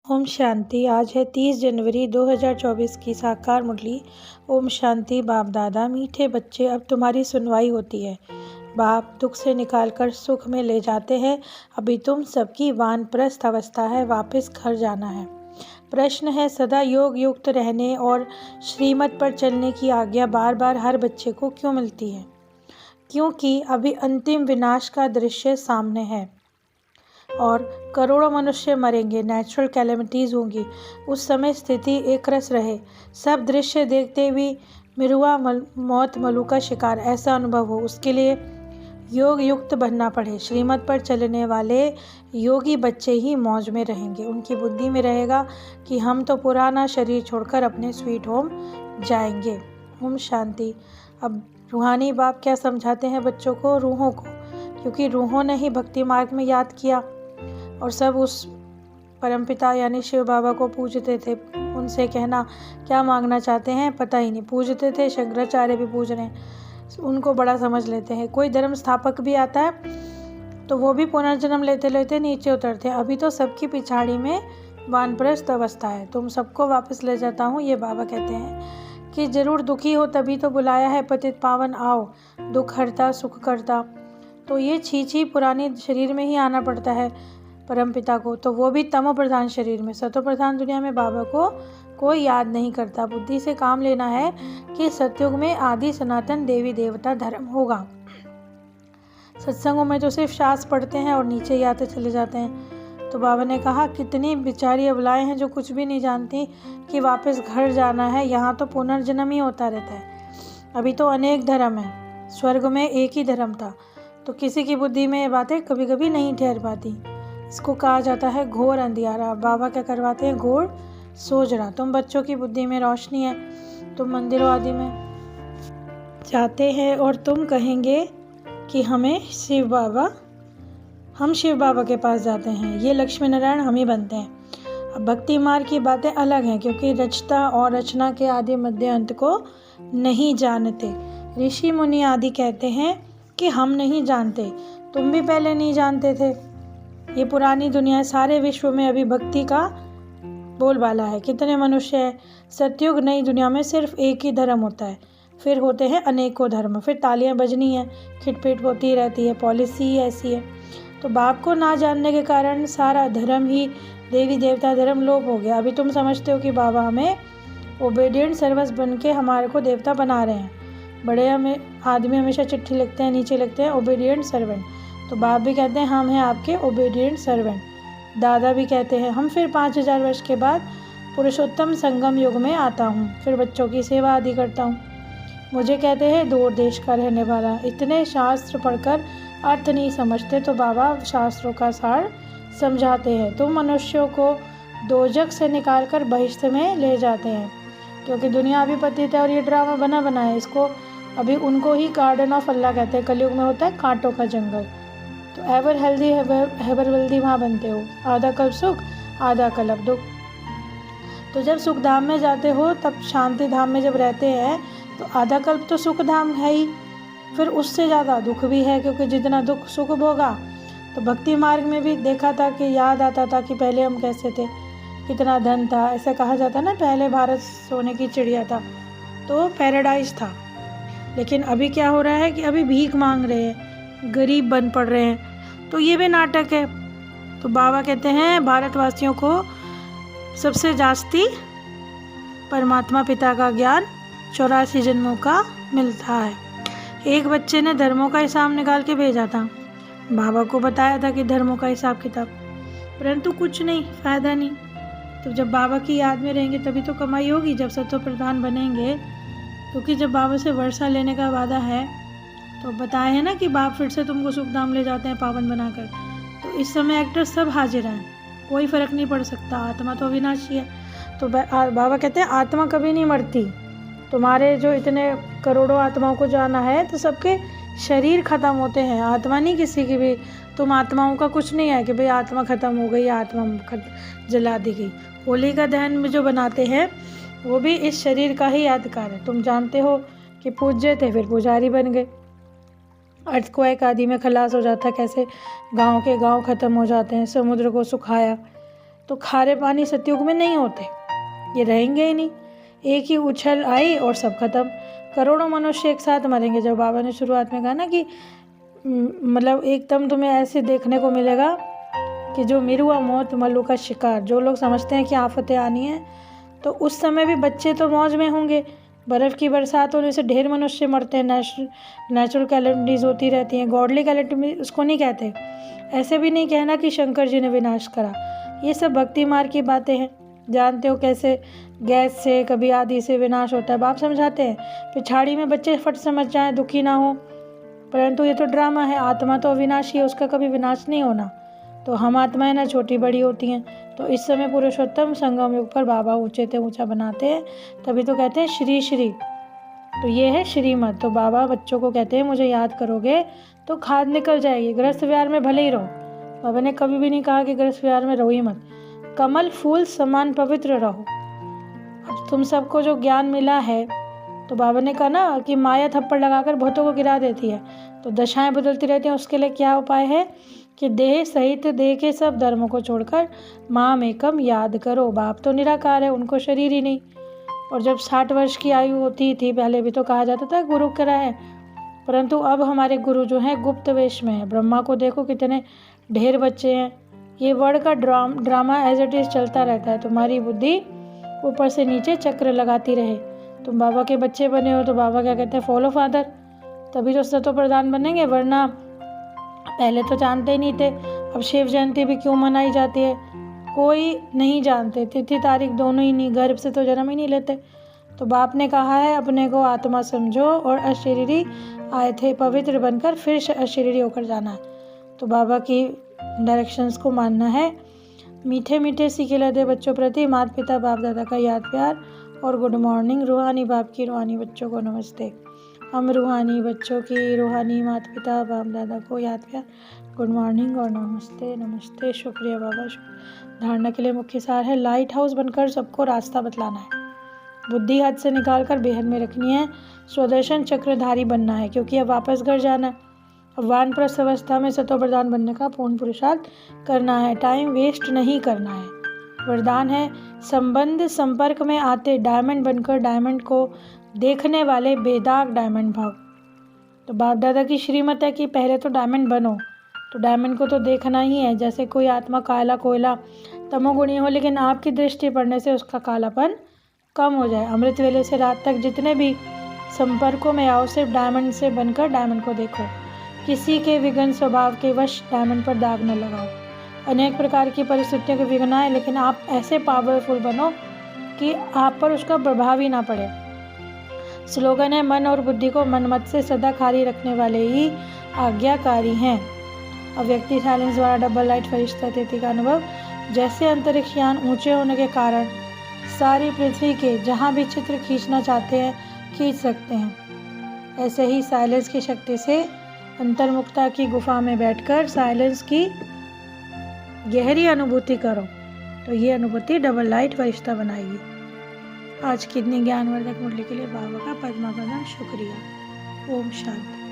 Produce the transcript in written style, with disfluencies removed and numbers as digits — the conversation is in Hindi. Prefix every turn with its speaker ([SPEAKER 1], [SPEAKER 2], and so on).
[SPEAKER 1] ओम शांति। आज है 30 जनवरी 2024 की साकार मुरली। ओम शांति। बाप दादा, मीठे बच्चे, अब तुम्हारी सुनवाई होती है। बाप दुख से निकालकर सुख में ले जाते हैं। अभी तुम सबकी वानप्रस्थ अवस्था है, वापस घर जाना है। प्रश्न है, सदा योग युक्त रहने और श्रीमत पर चलने की आज्ञा बार बार हर बच्चे को क्यों मिलती है? क्योंकि अभी अंतिम विनाश का दृश्य सामने है और करोड़ों मनुष्य मरेंगे, नेचुरल कैलेमिटीज़ होंगी। उस समय स्थिति एक रस रहे, सब दृश्य देखते भी मिरुआ मौत मलू का शिकार ऐसा अनुभव हो, उसके लिए योग युक्त बनना पड़े। श्रीमत पर चलने वाले योगी बच्चे ही मौज में रहेंगे। उनकी बुद्धि में रहेगा कि हम तो पुराना शरीर छोड़कर अपने स्वीट होम जाएंगे। ओम शांति। अब रूहानी बाप क्या समझाते हैं बच्चों को? रूहों को, क्योंकि रूहों ने ही भक्ति मार्ग में याद किया और सब उस परमपिता यानी शिव बाबा को पूजते थे। उनसे कहना क्या मांगना चाहते हैं पता ही नहीं, पूजते थे। शंकराचार्य भी पूज रहे हैं, उनको बड़ा समझ लेते हैं। कोई धर्म स्थापक भी आता है तो वो भी पुनर्जन्म लेते लेते नीचे उतरते हैं। अभी तो सबकी पिछाड़ी में वानप्रस्थ अवस्था है, तुम सबको वापस ले जाता हूँ। ये बाबा कहते हैं कि जरूर दुखी हो तभी तो बुलाया है पतित पावन, आओ दुख हरता सुख करता। तो ये छी पुरानी शरीर में ही आना पड़ता है परमपिता को, तो वो भी तमो प्रधान शरीर में। सतो प्रधान दुनिया में बाबा को कोई याद नहीं करता। बुद्धि से काम लेना है कि सतयुग में आदि सनातन देवी देवता धर्म होगा। सत्संगों में तो सिर्फ शास्त्र पढ़ते हैं और नीचे ही आते चले जाते हैं। तो बाबा ने कहा कितनी बेचारी अबलाएं हैं जो कुछ भी नहीं जानती कि वापस घर जाना है। यहाँ तो पुनर्जन्म ही होता रहता है। अभी तो अनेक धर्म है, स्वर्ग में एक ही धर्म था। तो किसी की बुद्धि में ये बातें कभी कभी नहीं ठहर पाती। इसको कहा जाता है घोर अंधियारा। बाबा क्या करवाते हैं? घोर सोजरा। तुम बच्चों की बुद्धि में रोशनी है, तुम मंदिरों आदि में जाते हैं और तुम कहेंगे कि हम शिव बाबा के पास जाते हैं, ये लक्ष्मी नारायण हम ही बनते हैं। अब भक्ति मार्ग की बातें अलग हैं, क्योंकि रचता और रचना के आदि मध्य अंत को नहीं जानते। ऋषि मुनि आदि कहते हैं कि हम नहीं जानते, तुम भी पहले नहीं जानते थे। ये पुरानी दुनिया है, सारे विश्व में अभी भक्ति का बोलबाला है। कितने मनुष्य है। सतयुग नई दुनिया में सिर्फ एक ही धर्म होता है, फिर होते हैं अनेकों धर्म, फिर तालियां बजनी है, खिटपिट होती रहती है, पॉलिसी ही ऐसी है। तो बाप को ना जानने के कारण सारा धर्म ही देवी देवता धर्म लोप हो गया। अभी तुम समझते हो कि बाबा हमें ओबेडिएंट सर्वस बन के हमारे को देवता बना रहे हैं। बड़े आदमी हमेशा चिट्ठी लिखते हैं, नीचे लिखते हैं ओबेडिएंट सर्वेंट। तो बाप भी कहते हैं हम हैं आपके ओबेडिएंट सर्वेंट। दादा भी कहते हैं हम फिर 5000 वर्ष के बाद पुरुषोत्तम संगम युग में आता हूँ, फिर बच्चों की सेवा आदि करता हूँ। मुझे कहते हैं दूर देश का रहने वाला। इतने शास्त्र पढ़कर अर्थ नहीं समझते, तो बाबा शास्त्रों का सार समझाते हैं। तुम मनुष्यों को दोजक से निकालकर बहिष्ठ में ले जाते हैं, क्योंकि दुनिया अभी पतित है और ये ड्रामा बना बना है। इसको अभी उनको ही गार्डन ऑफ अल्लाह कहते हैं। कलयुग में होता है कांटों का जंगल। तो एवर हेल्दी हेवर वेल्दी वहाँ बनते हो, आधा कल्प सुख आधा कल्प दुख। तो जब सुख धाम में जाते हो, तब शांति धाम में जब रहते हैं, तो आधा कल्प तो सुख धाम है ही, फिर उससे ज़्यादा दुख भी है, क्योंकि जितना दुख सुख भोगा। तो भक्ति मार्ग में भी देखा था कि याद आता था कि पहले हम कैसे थे, कितना धन था। ऐसा कहा जाता ना, पहले भारत सोने की चिड़िया था, तो पैराडाइज था। लेकिन अभी क्या हो रहा है कि अभी भीख मांग रहे हैं, गरीब बन पड़ रहे हैं। तो ये भी नाटक है। तो बाबा कहते हैं भारतवासियों को सबसे जास्ती परमात्मा पिता का ज्ञान 84 जन्मों का मिलता है। एक बच्चे ने धर्मों का हिसाब निकाल के भेजा था, बाबा को बताया था कि धर्मों का हिसाब किताब, परंतु कुछ नहीं, फ़ायदा नहीं। तो जब बाबा की याद में रहेंगे तभी तो कमाई होगी, जब सतो प्रधान बनेंगे। क्योंकि जब बाबा से वर्षा लेने का वादा है, तो बताए हैं ना कि बाप फिर से तुमको सुखधाम ले जाते हैं पावन बनाकर। तो इस समय एक्टर सब हाजिर हैं, कोई फ़र्क नहीं पड़ सकता। आत्मा तो अविनाशी है। तो बाबा कहते हैं आत्मा कभी नहीं मरती। तुम्हारे जो इतने करोड़ों आत्माओं को जाना है, तो सबके शरीर ख़त्म होते हैं, आत्मा नहीं किसी की भी। तुम आत्माओं का कुछ नहीं है कि भाई आत्मा ख़त्म हो गई, आत्मा जला दी गई। होली का दहन में जो बनाते हैं वो भी इस शरीर का ही यादगार है। तुम जानते हो कि पूज्य थे, फिर पुजारी बन गए। अर्थक्वेक आदि में खलास हो जाता, कैसे गांव के गांव ख़त्म हो जाते हैं। समुद्र को सुखाया, तो खारे पानी सतयुग में नहीं होते, ये रहेंगे ही नहीं। एक ही उछल आई और सब खत्म, करोड़ों मनुष्य एक साथ मरेंगे। जब बाबा ने शुरुआत में कहा ना कि मतलब एकदम तुम्हें ऐसे देखने को मिलेगा कि जो मिरुआ मौत मल्लू का शिकार, जो लोग समझते हैं कि आफतें आनी है, तो उस समय भी बच्चे तो मौज में होंगे। बर्फ़ की बरसात होने से ढेर मनुष्य मरते हैं, नेचुरल कैलेमिटीज़ होती रहती हैं। गॉडली कैलेमिटी उसको नहीं कहते। ऐसे भी नहीं कहना कि शंकर जी ने विनाश करा, ये सब भक्ति मार्ग की बातें हैं। जानते हो कैसे गैस से कभी आदि से विनाश होता है, बाप समझाते हैं। पिछाड़ी में बच्चे फट समझ जाएं, दुखी ना हो, परंतु ये तो ड्रामा है। आत्मा तो अविनाशी है, उसका कभी विनाश नहीं होना। तो हम आत्माएं ना छोटी बड़ी होती हैं। तो इस समय पुरुषोत्तम संगम युग पर बाबा ऊंचे से ऊंचा बनाते हैं, तभी तो कहते हैं श्री श्री। तो ये है श्रीमत। तो बाबा बच्चों को कहते हैं मुझे याद करोगे तो खाद निकल जाएगी। गृहस्थ विहार में भले ही रहो, बाबा ने कभी भी नहीं कहा कि गृहस्थ विहार में रहो ही मत। कमल फूल समान पवित्र रहो। अब तुम सबको जो ज्ञान मिला है, तो बाबा ने कहा ना कि माया थप्पड़ लगाकर बहुतों को गिरा देती है, तो दशाएं बदलती रहती हैं। उसके लिए क्या उपाय है कि देह सहित देह के सब धर्मों को छोड़कर माम एकम याद करो। बाप तो निराकार है, उनको शरीर ही नहीं। और जब 60 वर्ष की आयु होती थी, पहले भी तो कहा जाता था गुरु करा है, परंतु अब हमारे गुरु जो हैं गुप्त वेश में है। ब्रह्मा को देखो कितने ढेर बच्चे हैं। ये वर्ड का ड्रामा एज इट इज चलता रहता है। तुम्हारी बुद्धि ऊपर से नीचे चक्र लगाती रहे। तुम बाबा के बच्चे बने हो तो बाबा क्या कहते हैं, फॉलो फादर, तभी तो सतो प्रधान बनेंगे, वरना पहले तो जानते ही नहीं थे। अब शिव जयंती भी क्यों मनाई जाती है, कोई नहीं जानते, तिथि तारीख दोनों ही नहीं, गर्भ से तो जन्म ही नहीं लेते। तो बाप ने कहा है अपने को आत्मा समझो और अशरीरी आए थे पवित्र बनकर, फिर अशरीरी होकर जाना है। तो बाबा की डायरेक्शंस को मानना है। मीठे मीठे सीखे लदे बच्चों प्रति माता पिता बाप दादा का याद प्यार और गुड मॉर्निंग। रूहानी बाप की रूहानी बच्चों को नमस्ते। हम रूहानी बच्चों की रूहानी माता पिता बाप दादा को याद प्यार, गुड मॉर्निंग और नमस्ते नमस्ते। शुक्रिया बाबा। धारणा के लिए मुख्य सार है, लाइट हाउस बनकर सबको रास्ता बतलाना है, बुद्धि हाथ से निकाल कर बेहद में रखनी है, स्वदर्शन चक्रधारी बनना है, क्योंकि अब वापस घर जाना है। अब वानप्रस्थ अवस्था में सतो प्रधान बनने का पूर्ण पुरुषार्थ करना है, टाइम वेस्ट नहीं करना है। वरदान है, संबंध संपर्क में आते डायमंड बनकर डायमंड को देखने वाले बेदाग डायमंड भाव। तो बाप दादा की श्रीमत है कि पहले तो डायमंड बनो, तो डायमंड को तो देखना ही है। जैसे कोई आत्मा काला कोयला तमोगुणी हो, लेकिन आपकी दृष्टि पड़ने से उसका कालापन कम हो जाए। अमृत वेले से रात तक जितने भी संपर्कों में आओ, सिर्फ डायमंड से बनकर डायमंड को देखो। किसी के विघ्न स्वभाव के वश डायमंड पर दाग न लगाओ। अनेक प्रकार की परिस्थितियों के विघ्न आए, लेकिन आप ऐसे पावरफुल बनो कि आप पर उसका प्रभाव ही ना पड़े। स्लोगन है, मन और बुद्धि को मनमत से सदा खाली रखने वाले ही आज्ञाकारी हैं। अव्यक्ति साइलेंस द्वारा डबल लाइट फरिश्ता तिथि का अनुभव। जैसे अंतरिक्ष यान ऊंचे होने के कारण सारी पृथ्वी के जहाँ भी चित्र खींचना चाहते हैं खींच सकते हैं, ऐसे ही साइलेंस की शक्ति से अंतर्मुक्ता की गुफा में बैठकर साइलेंस की गहरी अनुभूति करो, तो ये अनुभूति डबल लाइट फरिश्ता बनाएगी। आज की इतनी ज्ञानवर्धक मुरली के लिए बाबा का पद्मा प्रणाम, शुक्रिया। ओम शांति।